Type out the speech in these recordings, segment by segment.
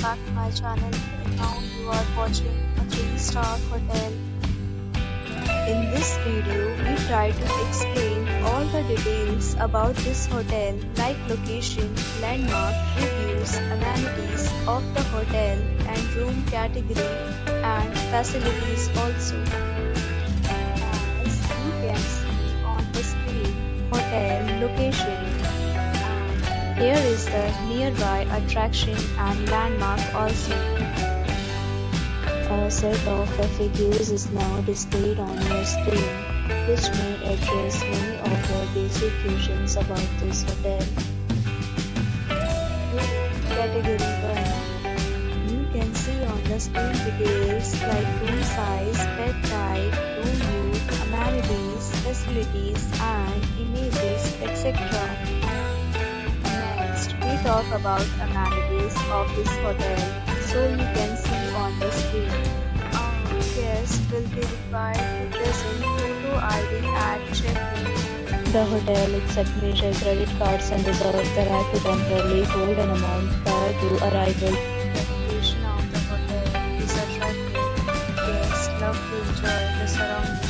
back to my channel. Now you are watching a 3-star hotel. In this video, we try to explain all the details about this hotel like location, landmark, reviews, amenities of the hotel and room category and facilities also. As you can see on the screen, hotel location. Here is the nearby attraction and landmark also. A set of FAQs is now displayed on your screen, which may address many of your basic questions about this hotel. Category 1. You can see on the screen details like room size, bed type, room view, amenities, facilities and images, etc. We talk about amenities of this hotel, so you can see on the screen. Guests will be required to present photo ID at check-in. The hotel accepts major credit cards and reserves the right to temporarily hold an amount prior to arrival. The location of the hotel is attractive. Guests love to enjoy the surroundings.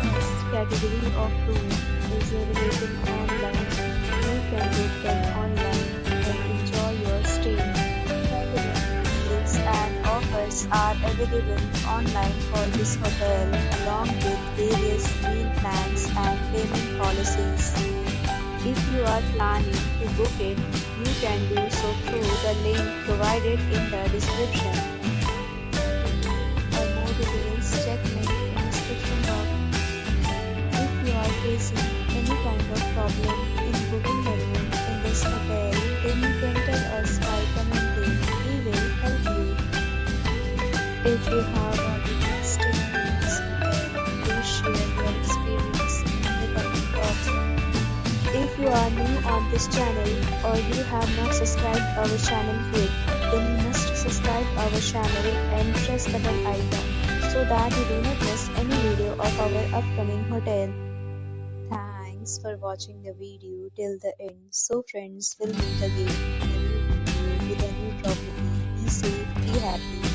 Next category of room is available online. You can book them online and enjoy your stay. Deals and offers are available online for this hotel along with various meal plans and payment policies. If you are planning to book it, you can do so through the link provided in the description. For more details, check link in the description box. If you are facing any kind of problem in booking a room in this hotel, then you can tell us by commenting. We will help you. If you have already stayed in this hotel, please share your experience in the comment box. If you are new on this channel or you have not subscribed our channel yet, then you must subscribe our channel and press the bell icon so that you do not miss any video of our upcoming hotel. Thanks for watching the video till the end. So friends, we'll meet again in a new video with a new property. Be safe, be happy.